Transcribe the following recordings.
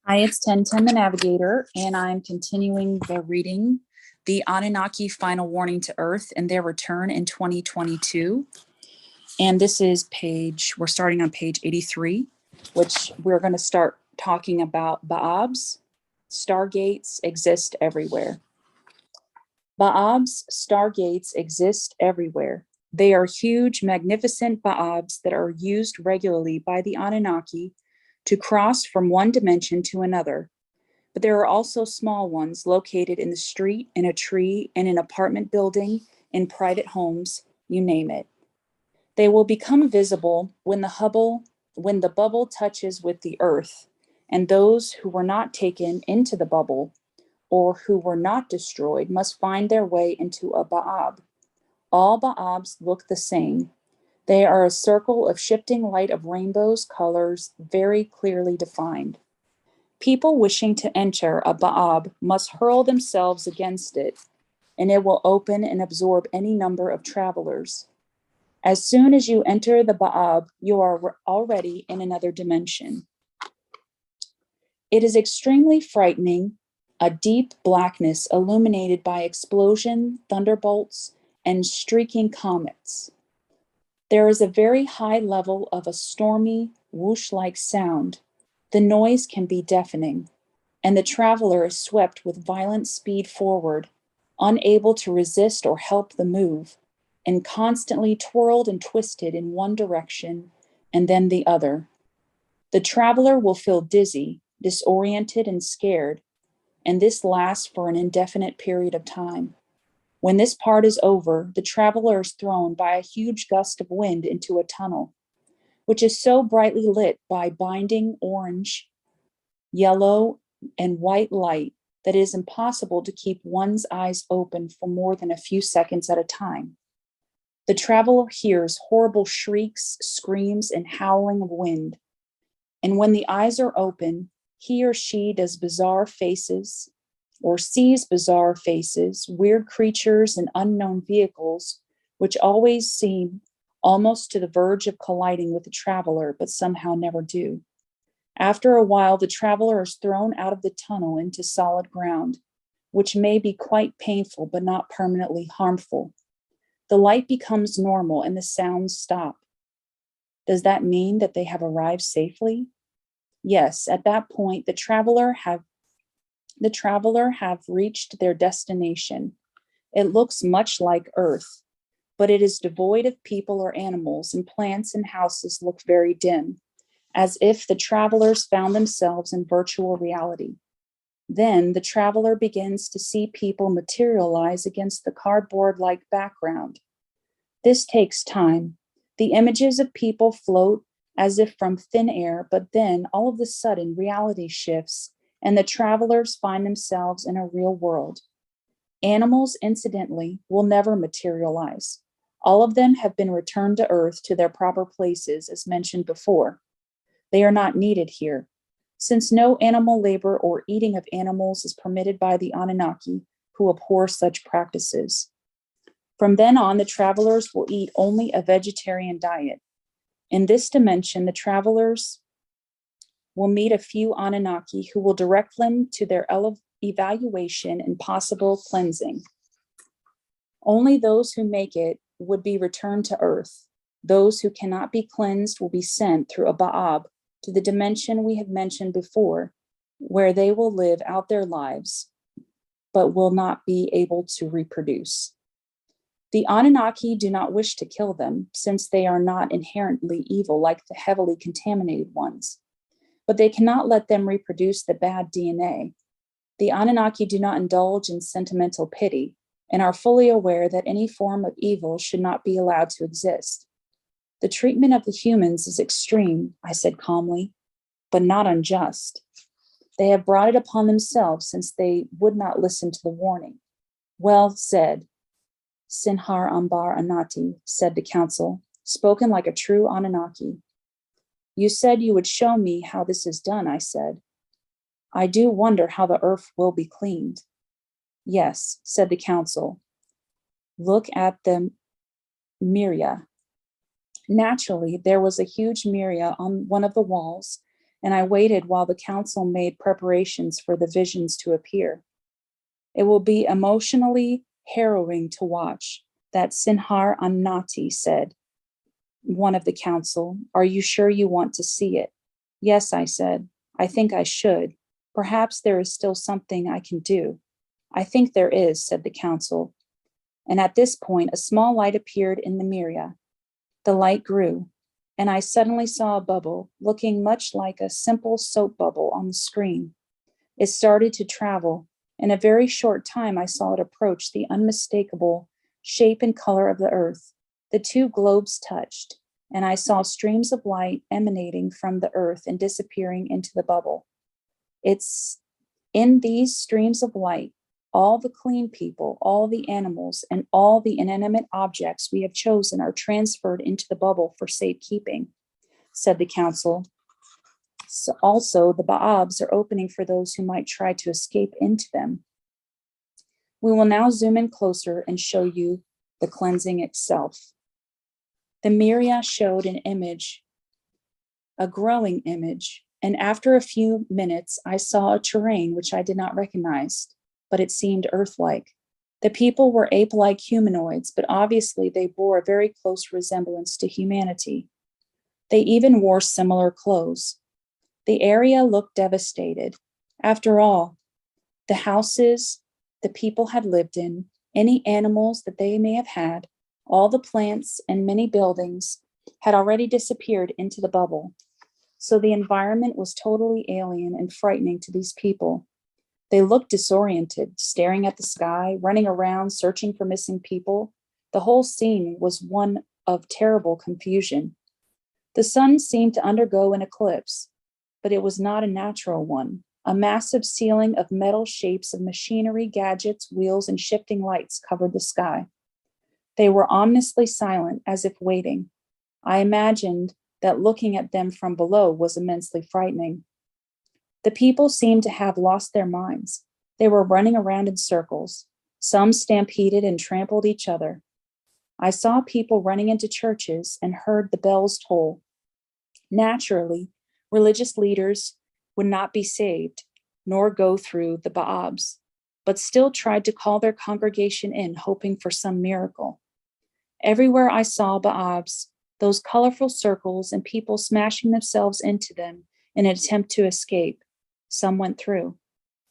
Hi, it's 1010 the Navigator, and I'm continuing the reading The Anunnaki Final Warning to Earth and Their Return in 2022. And this is we're starting on page 83, which we're going to start talking about Ba'abs. Stargates exist everywhere. Ba'abs, stargates exist everywhere. They are huge, magnificent Ba'abs that are used regularly by the Anunnaki to cross from one dimension to another. But there are also small ones located in the street, in a tree, in an apartment building, in private homes, you name it. They will become visible when the bubble touches with the earth, and those who were not taken into the bubble or who were not destroyed must find their way into a Ba'ab. All Ba'abs look the same. They are a circle of shifting light of rainbows, colors, very clearly defined. People wishing to enter a Ba'ab must hurl themselves against it, and it will open and absorb any number of travelers. As soon as you enter the Ba'ab, you are already in another dimension. It is extremely frightening, a deep blackness illuminated by explosion, thunderbolts, and streaking comets. There is a very high level of a stormy, whoosh-like sound. The noise can be deafening, and the traveler is swept with violent speed forward, unable to resist or help the move, and constantly twirled and twisted in one direction and then the other. The traveler will feel dizzy, disoriented, and scared, and this lasts for an indefinite period of time. When this part is over, the traveler is thrown by a huge gust of wind into a tunnel, which is so brightly lit by binding orange, yellow, and white light that it is impossible to keep one's eyes open for more than a few seconds at a time. The traveler hears horrible shrieks, screams, and howling of wind. And when the eyes are open, he or she does bizarre faces or sees bizarre faces, weird creatures, and unknown vehicles, which always seem almost to the verge of colliding with the traveler, but somehow never do. After a while, the traveler is thrown out of the tunnel into solid ground, which may be quite painful but not permanently harmful. The light becomes normal and the sounds stop. Does that mean that they have arrived safely? Yes, at that point, the traveler have reached their destination. It looks much like Earth, but it is devoid of people or animals, and plants and houses look very dim, as if the travelers found themselves in virtual reality. Then the traveler begins to see people materialize against the cardboard-like background. This takes time. The images of people float as if from thin air, but then all of a sudden reality shifts and the travelers find themselves in a real world. Animals, incidentally, will never materialize. All of them have been returned to Earth to their proper places, as mentioned before. They are not needed here. Since no animal labor or eating of animals is permitted by the Anunnaki, who abhor such practices. From then on, the travelers will eat only a vegetarian diet. In this dimension, the travelers will meet a few Anunnaki who will direct them to their evaluation and possible cleansing. Only those who make it would be returned to Earth. Those who cannot be cleansed will be sent through a Ba'ab to the dimension we have mentioned before, where they will live out their lives, but will not be able to reproduce. The Anunnaki do not wish to kill them, since they are not inherently evil like the heavily contaminated ones. But they cannot let them reproduce the bad DNA. The Anunnaki do not indulge in sentimental pity and are fully aware that any form of evil should not be allowed to exist. The treatment of the humans is extreme, I said calmly, but not unjust. They have brought it upon themselves since they would not listen to the warning. Well said, Sinhar Ambar Anati, said the council, spoken like a true Anunnaki. You said you would show me how this is done, I said. I do wonder how the earth will be cleaned. Yes, said the council. Look at the Miria. Naturally, there was a huge Miria on one of the walls, and I waited while the council made preparations for the visions to appear. It will be emotionally harrowing to watch, that Sinhar Annati said. One of the council, are you sure you want to see it? Yes, I said. I think I should. Perhaps there is still something I can do. I think there is, said the council. And at this point, a small light appeared in the Miria. The light grew, and I suddenly saw a bubble, looking much like a simple soap bubble on the screen. It started to travel. In a very short time, I saw it approach the unmistakable shape and color of the earth. The two globes touched, and I saw streams of light emanating from the earth and disappearing into the bubble. It's in these streams of light, all the clean people, all the animals, and all the inanimate objects we have chosen are transferred into the bubble for safekeeping, said the council. So also, the Ba'abs are opening for those who might try to escape into them. We will now zoom in closer and show you the cleansing itself. The Miria showed an image, a growing image, and after a few minutes, I saw a terrain which I did not recognize, but it seemed earth-like. The people were ape-like humanoids, but obviously they bore a very close resemblance to humanity. They even wore similar clothes. The area looked devastated. After all, the houses the people had lived in, any animals that they may have had, all the plants and many buildings had already disappeared into the bubble. So the environment was totally alien and frightening to these people. They looked disoriented, staring at the sky, running around, searching for missing people. The whole scene was one of terrible confusion. The sun seemed to undergo an eclipse, but it was not a natural one. A massive ceiling of metal shapes of machinery, gadgets, wheels, and shifting lights covered the sky. They were ominously silent, as if waiting. I imagined that looking at them from below was immensely frightening. The people seemed to have lost their minds. They were running around in circles. Some stampeded and trampled each other. I saw people running into churches and heard the bells toll. Naturally, religious leaders would not be saved, nor go through the Ba'abs, but still tried to call their congregation in, hoping for some miracle. Everywhere I saw Ba'abs, those colorful circles and people smashing themselves into them in an attempt to escape. Some went through,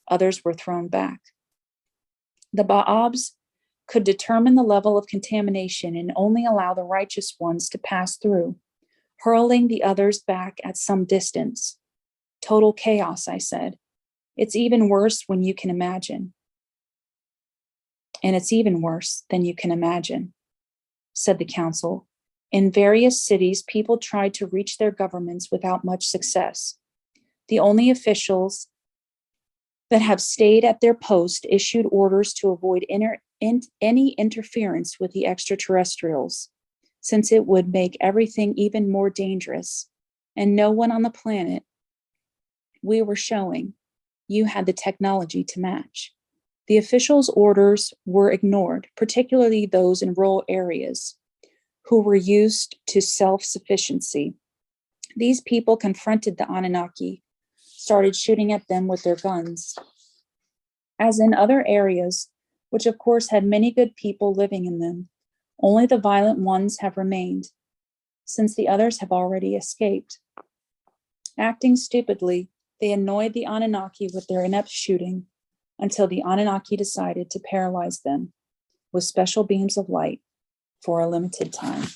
others were thrown back. The Ba'abs could determine the level of contamination and only allow the righteous ones to pass through, hurling the others back at some distance. Total chaos, I said. It's even worse when you can imagine. And it's even worse than you can imagine, said the council. In various cities, people tried to reach their governments without much success. The only officials that have stayed at their post issued orders to avoid any interference with the extraterrestrials, since it would make everything even more dangerous, and no one on the planet we were showing you had the technology to match. The officials' orders were ignored, particularly those in rural areas who were used to self-sufficiency. These people confronted the Anunnaki, started shooting at them with their guns. As in other areas, which of course had many good people living in them, only the violent ones have remained, since the others have already escaped. Acting stupidly, they annoyed the Anunnaki with their inept shooting until the Anunnaki decided to paralyze them with special beams of light for a limited time.